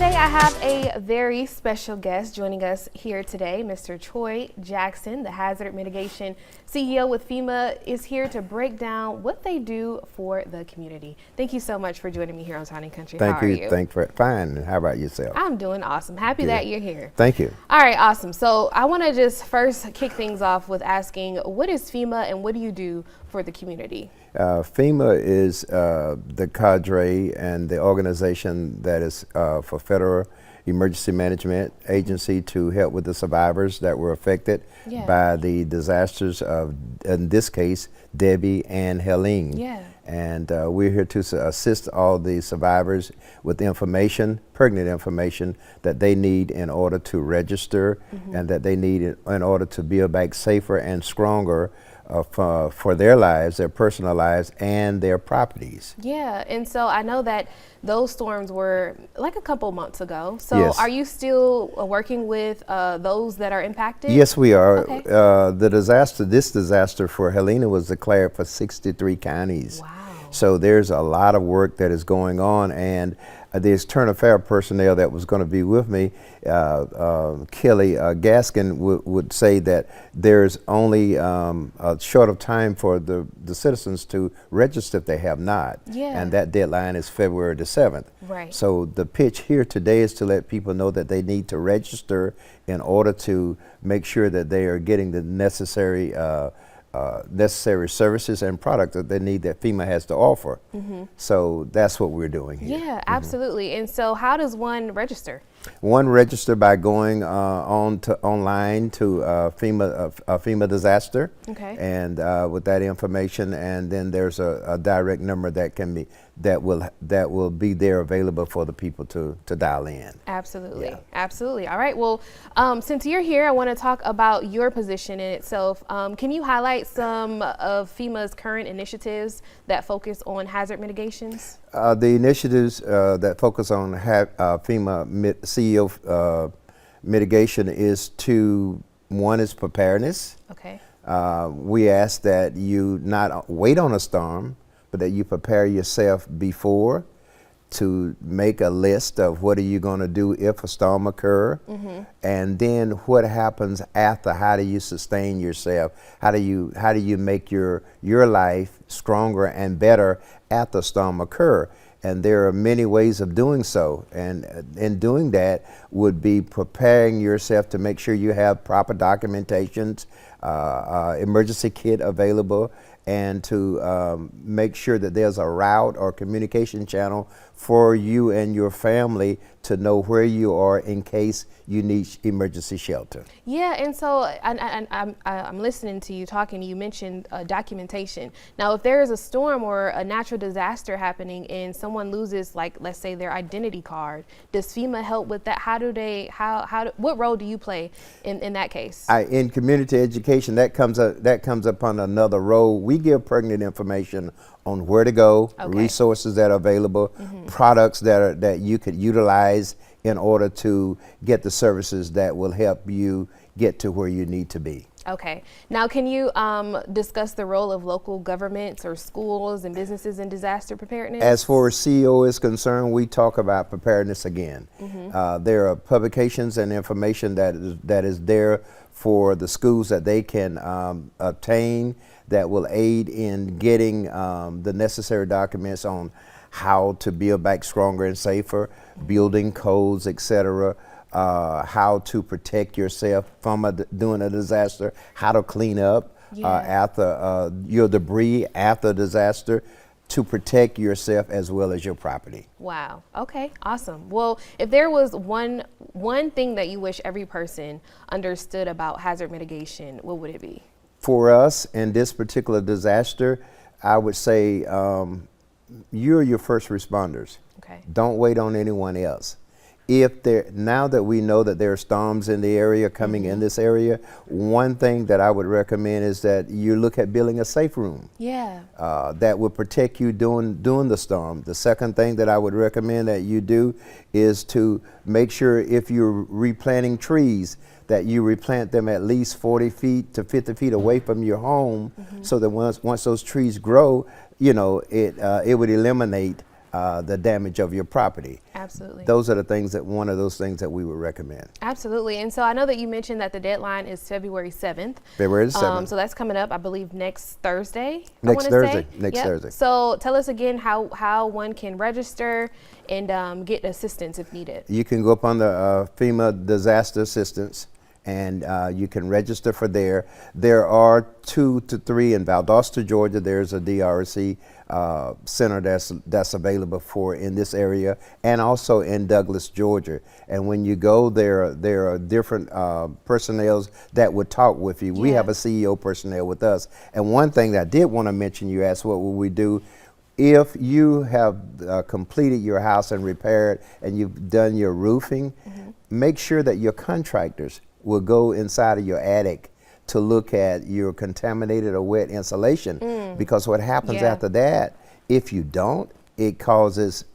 today I have a very special guest joining us here today. Mr. Troy Jackson, the Hazard Mitigation CEO with FEMA, is here to break down what they do for the community. Thank you so much for joining me here on Town and Country. Thank How are you? Thank you. Fine. How about yourself? I'm doing awesome. Happy that you're here. Thank you. All right, awesome. So I want to just first kick things off with asking, what is FEMA and what do you do for the community? FEMA is the cadre and the organization that is for federal emergency management agency to help with the survivors that were affected by the disasters of, in this case, Debbie and Helene. And we're here to assist all the survivors with information, pertinent information that they need in order to register and that they need in order to build back safer and stronger for their lives, their personal lives, and their properties. Yeah, and so I know that those storms were like a couple months ago. So yes. Are you still working with those that are impacted? Yes, we are. Okay. This disaster for Helena was declared for 63 counties. Wow. So there's a lot of work that is going on, and the external affairs personnel that was going to be with me, Kelly Gaskin, would say that there's only a short of time for the citizens to register if they have not. And that deadline is February the 7th. Right. So the pitch here today is to let people know that they need to register in order to make sure that they are getting the necessary services and products that they need that FEMA has to offer. So that's what we're doing here. Yeah, absolutely. And so how does one register? One register by going online to FEMA disaster, and with that information, and then there's a direct number that can be that will be there available for the people to dial in. Absolutely, absolutely. All right. Well, since you're here, I want to talk about your position in itself. Can you highlight some of FEMA's current initiatives that focus on hazard mitigations? The initiatives that focus on FEMA CEO mitigation is one is preparedness. Okay. We ask that you not wait on a storm, but that you prepare yourself before to make a list of what are you going to do if a storm occur, and then what happens after. How do you sustain yourself? How do you make your life stronger and better after a storm occur? And there are many ways of doing so, and in doing that would be preparing yourself to make sure you have proper documentations, emergency kit available, and to make sure that there's a route or communication channel for you and your family to know where you are in case you need emergency shelter. Yeah, and so I'm listening to you talking. You mentioned documentation. Now, if there is a storm or a natural disaster happening and someone loses, like, let's say their identity card, does FEMA help with that? What role do you play in that case? In community education, that comes upon another role. We give pertinent information on where to go, resources that are available, products that you could utilize in order to get the services that will help you get to where you need to be. Okay. Now, can you discuss the role of local governments or schools and businesses in disaster preparedness? As far as CEO is concerned, we talk about preparedness again. There are publications and information that is there for the schools that they can obtain that will aid in getting the necessary documents on how to build back stronger and safer, building codes, etc., how to protect yourself from during a disaster, how to clean up after your debris after a disaster, to protect yourself as well as your property. Wow. Okay. Awesome. Well, if there was one thing that you wish every person understood about hazard mitigation, what would it be? For us in this particular disaster, I would say you're your first responders. Okay. Don't wait on anyone else. Now that we know that there are storms in the area coming in this area, one thing that I would recommend is that you look at building a safe room. That will protect you during the storm. The second thing that I would recommend that you do is to make sure if you're replanting trees that you replant them at least 40 feet to 50 feet away from your home, so that once those trees grow, it would eliminate the damage of your property. Absolutely. Those are the things one of those things that we would recommend. Absolutely. And so I know that you mentioned that the deadline is February 7th. February 7th. So that's coming up, I believe, next Thursday. Next Thursday. So tell us again how one can register and get assistance if needed. You can go up on the FEMA disaster assistance, and you can register for there. There are 2 to 3 in Valdosta, Georgia. There's a DRC center that's available for in this area, and also in Douglas, Georgia. And when you go there are different personnel that would talk with you. We have a CEO personnel with us. And one thing that I did want to mention, you asked what would we do. If you have completed your house and repaired and you've done your roofing, make sure that your contractors will go inside of your attic to look at your contaminated or wet insulation, because what happens after that, if you don't, it causes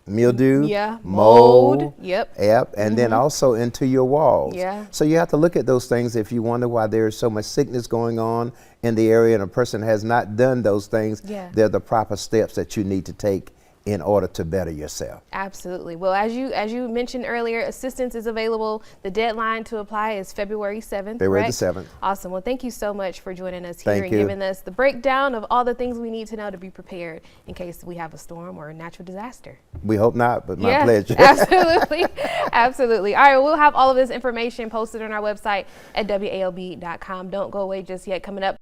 mildew, mold, and then also into your walls. So you have to look at those things. If you wonder why there's so much sickness going on in the area and a person has not done those things, they're the proper steps that you need to take in order to better yourself. Absolutely. Well, as you mentioned earlier, assistance is available. The deadline to apply is February 7th. February the 7th. Awesome. Well, thank you so much for joining us here and giving us the breakdown of all the things we need to know to be prepared in case we have a storm or a natural disaster. We hope not, but my pleasure. Absolutely. Absolutely. All right, well, we'll have all of this information posted on our website at WALB.com. Don't go away just yet. Coming up,